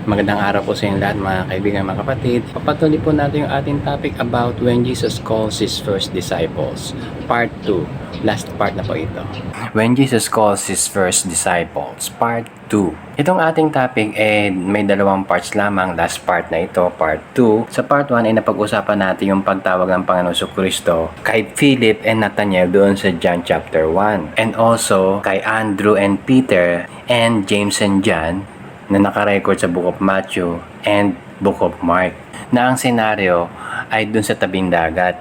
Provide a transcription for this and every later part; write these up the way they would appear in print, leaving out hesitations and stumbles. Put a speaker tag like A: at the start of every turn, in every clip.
A: Magandang araw po sa inyo lahat mga kaibigan, mga kapatid. Papatuloy po natin yung ating topic about when Jesus calls His first disciples. Part 2. Last part na po ito. When Jesus calls His first disciples. Part 2. Itong ating topic may dalawang parts lamang. Last part na ito, part 2. Sa part 1 ay napag-usapan natin yung pagtawag ng Panginoon Jesucristo kay Philip and Nathanael doon sa John chapter 1. And also kay Andrew and Peter and James and John na nakarecord sa Book of Matthew and Book of Mark, na ang senaryo ay dun sa tabing dagat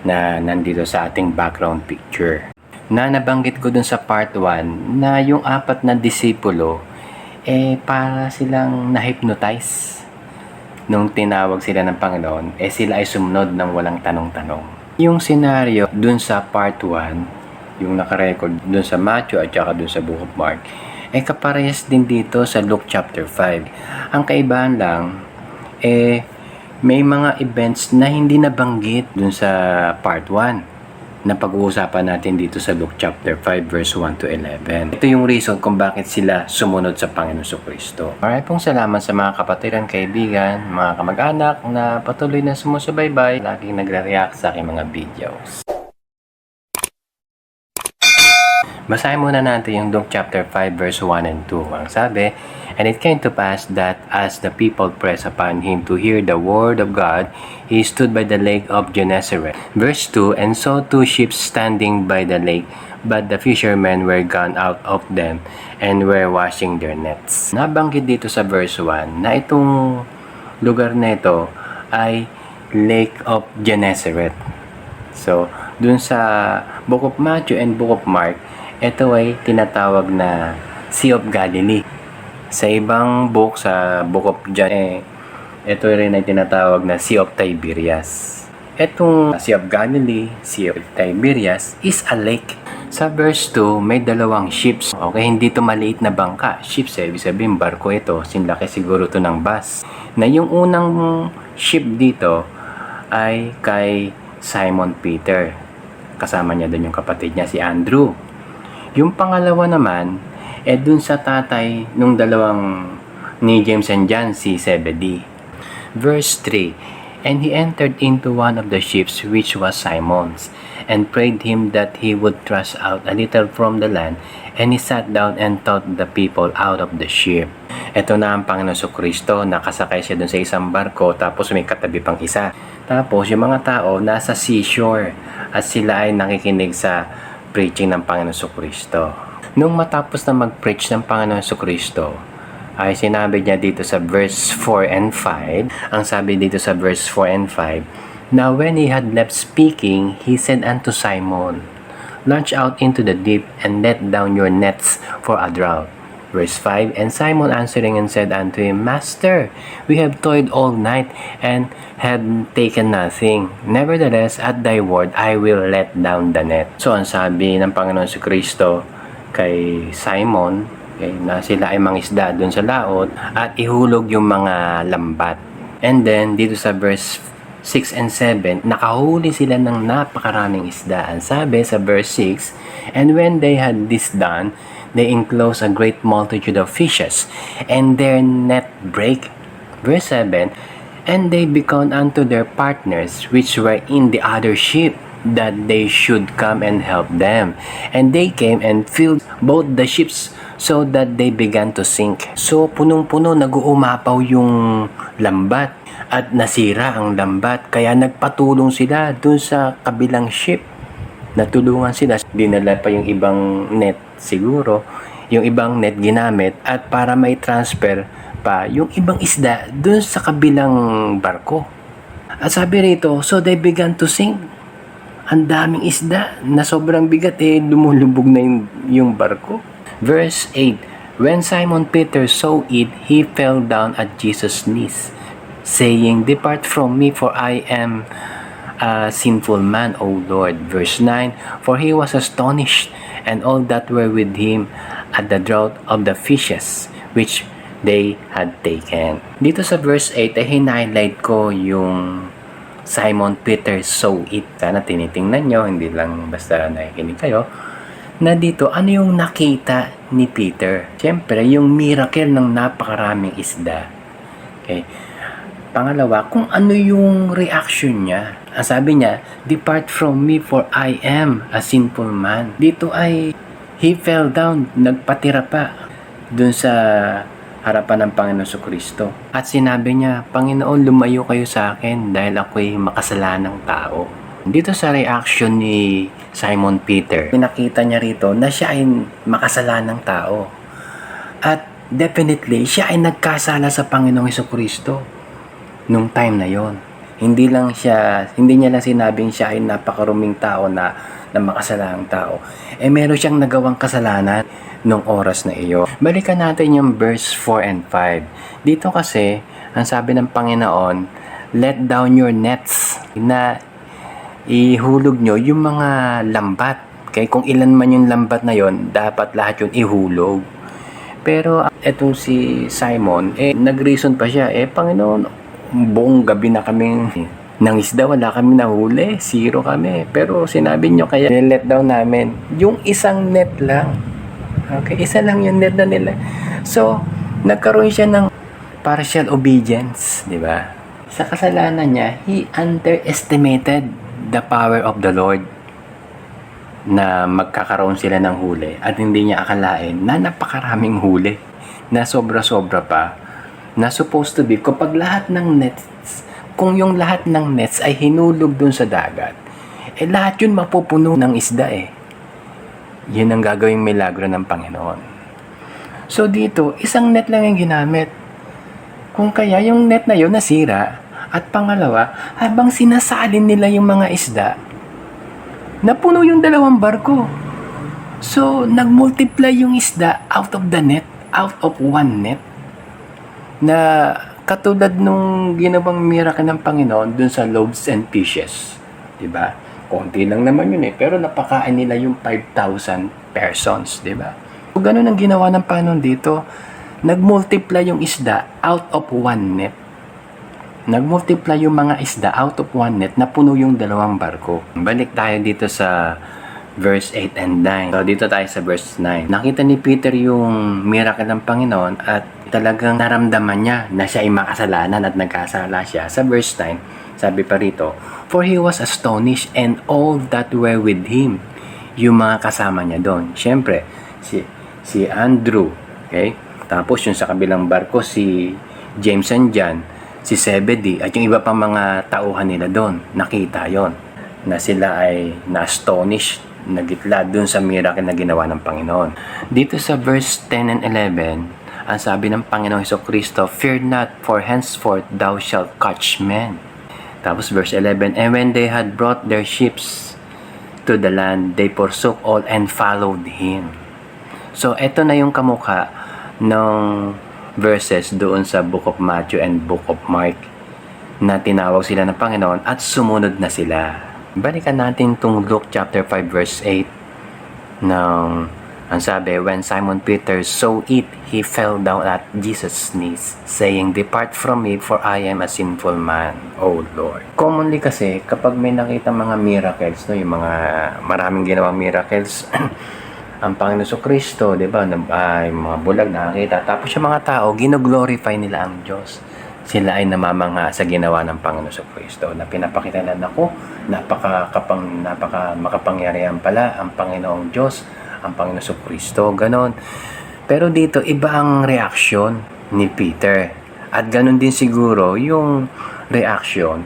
A: na nandito sa ating background picture. Na nabanggit ko dun sa part 1 na yung apat na disipulo para silang na-hypnotize nung tinawag sila ng Panginoon, sila ay sumunod ng walang tanong-tanong. Yung senaryo dun sa part 1, yung nakarecord dun sa Matthew at saka dun sa Book of Mark, kaparehas din dito sa Luke chapter 5. Ang kaibahan lang, may mga events na hindi nabanggit dun sa part 1 na pag-uusapan natin dito sa Luke chapter 5 verse 1 to 11. Ito yung reason kung bakit sila sumunod sa Panginoon Jesucristo. Maraming pong salamat sa mga kapatiran, kaibigan, mga kamag-anak na patuloy na sumusubaybay, laging nagre-react sa aking mga videos. Basahin muna natin yung Luke chapter 5 verse 1 and 2. Ang sabi, "And it came to pass that as the people pressed upon him to hear the word of God, he stood by the lake of Gennesaret." Verse 2, "And saw two ships standing by the lake, but the fishermen were gone out of them, and were washing their nets." Nabanggit dito sa verse 1 na itong lugar na ito ay Lake of Gennesaret. So, dun sa Book of Matthew and Book of Mark, ito ay tinatawag na Sea of Galilee. Sa ibang book, sa Book of John, ito rin ay tinatawag na Sea of Tiberias. Itong Sea of Galilee, Sea of Tiberias, is a lake. Sa verse 2, may dalawang ships. Okay, hindi ito maliit na bangka. Ships, ibig sabihin barko ito. Sinlaki siguro ito ng bus. Na yung unang ship dito ay kay Simon Peter. Kasama niya doon yung kapatid niya, si Andrew. Yung pangalawa naman, dun sa tatay nung dalawang ni James and John, si Zebedee. Verse 3, "And he entered into one of the ships, which was Simon's, and prayed him that he would thrust out a little from the land, and he sat down and taught the people out of the ship." Ito na ang Panginoon Jesucristo, nakasakay siya dun sa isang barko, tapos may katabi pang isa. Tapos yung mga tao nasa seashore, at sila ay nakikinig sa preaching ng Panginoon Jesucristo. Nung matapos na mag-preach ng Panginoon Jesucristo, ay sinabi niya dito sa verse 4 and 5, ang sabi dito sa verse 4 and 5, "Now when he had left speaking, he said unto Simon, Launch out into the deep, and let down your nets for a draught." Verse 5, "And Simon answering and said unto him, Master, we have toiled all night, and have taken nothing. Nevertheless, at thy word, I will let down the net." So, ang sabi ng Panginoon Jesucristo kay Simon, na sila ay mangisda dun sa laot, at ihulog yung mga lambat. And then, dito sa verse 6 and 7, nakahuli sila ng napakaraming isda. Ang sabi sa verse 6, "And when they had this done, they enclosed a great multitude of fishes, and their net brake." Verse 7, "And they beckoned unto their partners which were in the other ship, that they should come and help them. And they came and filled both the ships, so that they began to sink." So, punong-puno, nag-uumapaw yung lambat at nasira ang lambat. Kaya nagpatulong sila dun sa kabilang ship. Natulungan sila. Dinala pa yung ibang net siguro. Yung ibang net ginamit at para may transfer pa yung ibang isda dun sa kabilang barko. At sabi rito, so they began to sink. Ang daming isda na sobrang bigat, lumulubog na yung barko. Verse 8, "When Simon Peter saw it, he fell down at Jesus' knees, saying, Depart from me, for I am a sinful man, O Lord." Verse 9, "For he was astonished, and all that were with him, at the draught of the fishes, which they had taken." Dito sa verse 8 ay highlight ko yung Simon Peter saw it. Sana tinitingnan nyo, hindi lang basta nakikinig kayo. Na dito, ano yung nakita ni Peter? Siyempre, yung miracle ng napakaraming isda. Okay? Pangalawa, kung ano yung reaction niya. Ang sabi niya, "Depart from me for I am a sinful man." Dito ay he fell down, nagpatira pa dun sa harapan ng Panginoon Kristo. At sinabi niya, "Panginoon, lumayo kayo sa akin dahil ako'y makasalanang tao." Dito sa reaction ni Simon Peter, pinakita niya rito na siya ay makasalanang tao. At definitely, siya ay nagkasala sa Panginoong Kristo nung time na yon. Hindi niya lang sinabing siya ay napakaruming tao na makasalanang tao. Meron siyang nagawang kasalanan nung oras na iyo. Balikan natin yung verse 4 and 5. Dito kasi, ang sabi ng Panginoon, "Let down your nets," na ihulog nyo yung mga lambat. Kaya kung ilan man yung lambat na yon, dapat lahat yun ihulog. Pero etong si Simon, nag-reason pa siya, Panginoon, buong gabi na kaming nangisda, wala kami nahuli, 0 kami. Pero sinabi nyo kaya let down namin yung isang net lang. Okay, isa lang yung net na nila. So, nagkaroon siya ng partial obedience, di ba? Sa kasalanan niya, he underestimated the power of the Lord na magkakaroon sila ng huli at hindi niya akalain na napakaraming huli na sobra-sobra pa na supposed to be kapag lahat ng nets, kung yung lahat ng nets ay hinulog dun sa dagat, lahat yun mapupuno ng isda Yan ang gagawing milagro ng Panginoon. So dito, isang net lang yung ginamit. Kung kaya yung net na yun nasira, at pangalawa, habang sinasalin nila yung mga isda, napuno yung 2 barko. So, nag-multiply yung isda out of the net, out of one net, na katulad nung ginawang miracle ng Panginoon dun sa loaves and fishes. Diba? Konti lang naman yun pero napakain nila yung 5,000 persons. Diba? So, ganun ang ginawa ng Panginoon dito. Nag-multiply yung isda out of one net. Nag-multiply yung mga isda out of one net na puno yung 2 barko. Balik tayo dito sa verse 8 and 9. So, dito tayo sa verse 9. Nakita ni Peter yung miracle ng Panginoon at talagang naramdaman niya na siya ay makasalanan at nagkasala siya. Sa verse 9, sabi pa rito, "For he was astonished and all that were with him." Yung mga kasama niya doon. Siyempre, si Andrew, okay? Tapos yung sa kabilang barko, si James and John, si Zebedee, at yung iba pang mga tauhan nila doon. Nakita yon na sila ay na-astonished, nagitla doon sa miracle na ginawa ng Panginoon. Dito sa verse 10 and 11, ang sabi ng Panginoong Kristo, "Fear not, for henceforth thou shalt catch men." Tapos verse 11, "And when they had brought their ships to the land, they forsook all and followed him." So, eto na yung kamukha ng verses doon sa Book of Matthew and Book of Mark na tinawag sila ng Panginoon at sumunod na sila. Balikan natin itong Luke chapter 5 verse 8 ng ang sabi, "When Simon Peter saw it, he fell down at Jesus' knees, saying, 'Depart from me, for I am a sinful man, O Lord.'" Commonly kasi, kapag may nakita mga miracles, yung mga maraming ginawang miracles, ang Panginoon Kristo, di ba, ay mga bulag nakakita. Tapos yung mga tao, gino-glorify nila ang Diyos. Sila ay namamanga sa ginawa ng Panginoon Kristo na pinapakita na napaka makapangyarihan pala ang Panginoong Diyos, ang Panginoon Kristo, ganon. Pero dito, iba ang reaksyon ni Peter. At ganon din siguro yung reaksyon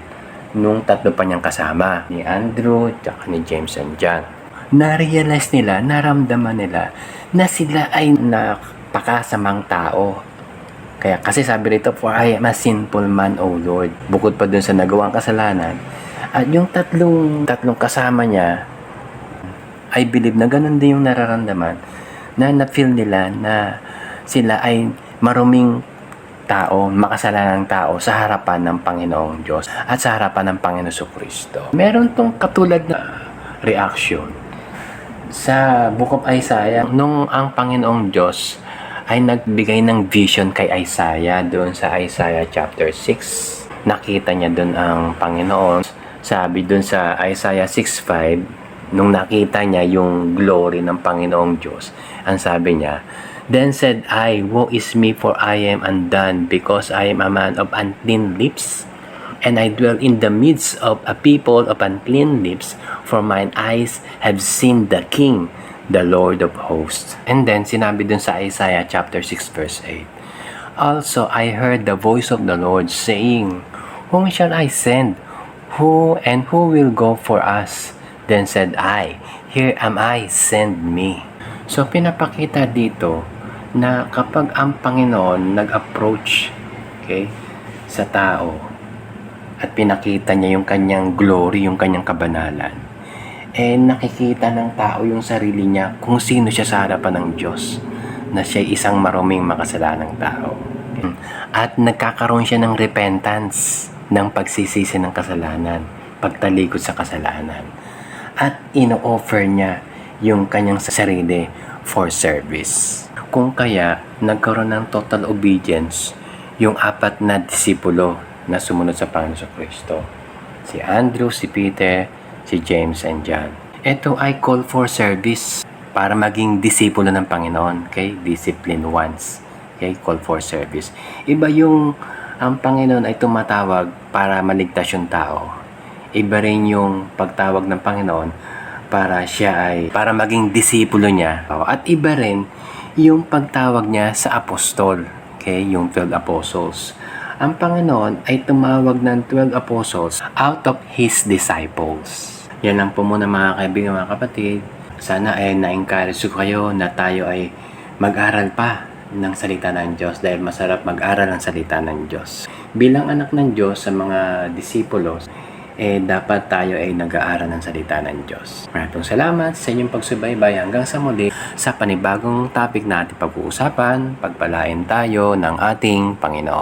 A: nung 3 pa niyang kasama, ni Andrew, at ni James and John. Na-realize nila, naramdaman nila na sila ay napakasamang tao. Kaya kasi sabi rito, "For I am a sinful man, O Lord." Bukod pa dun sa nagawang kasalanan. At yung tatlong kasama niya, I believe na ganun din yung nararamdaman na na-feel nila na sila ay maruming tao, makasalanang tao sa harapan ng Panginoong Diyos at sa harapan ng Panginoon Kristo. Meron tong katulad na reaction sa Book of Isaiah nung ang Panginoong Diyos ay nagbigay ng vision kay Isaiah doon sa Isaiah chapter 6. Nakita niya doon ang Panginoon. Sabi doon sa Isaiah 6:5, nung nakita niya yung glory ng Panginoong Diyos, ang sabi niya, Then said I, Woe is me, for I am undone, because I am a man of unclean lips, and I dwell in the midst of a people of unclean lips, for mine eyes have seen the King, the Lord of hosts. And then sinabi dun sa Isaiah chapter 6 verse 8, Also I heard the voice of the Lord saying, Whom shall I send? Who will go for us? Then said I, Here am I, send me. So pinapakita dito na kapag ang Panginoon nag-approach, okay, sa tao at pinakita niya yung kanyang glory, yung kanyang kabanalan, nakikita ng tao yung sarili niya kung sino siya sa harapan ng Diyos, na siya isang maruming makasalanang tao. At nagkakaroon siya ng repentance, ng pagsisisi ng kasalanan, pagtalikod sa kasalanan. At ino-offer niya yung kanyang sarili for service. Kung kaya, nagkaroon ng total obedience yung 4 na disipulo na sumunod sa Panginoon sa Kristo. Si Andrew, si Peter, si James, and John. Ito ay call for service para maging disipulo ng Panginoon. Okay? Discipline ones. Okay? Call for service. Iba yung ang Panginoon ay tumatawag para maligtas yung tao. Iba rin yung pagtawag ng Panginoon para para maging disipulo niya. At iba rin yung pagtawag niya sa apostol. Okay? Yung 12 apostles. Ang Panginoon ay tumawag ng 12 apostles out of His disciples. Yan lang po muna mga kaibigan, mga kapatid. Sana ay na-encourage ko kayo na tayo ay mag-aral pa ng salita ng Diyos, dahil masarap mag-aral ng salita ng Diyos. Bilang anak ng Diyos sa mga disipulos, dapat tayo ay nag-aaral ng salita ng Diyos. Maraming salamat sa inyong pagsubaybay. Hanggang sa muli sa panibagong topic natin pag-uusapan, pagpalain tayo ng ating Panginoon.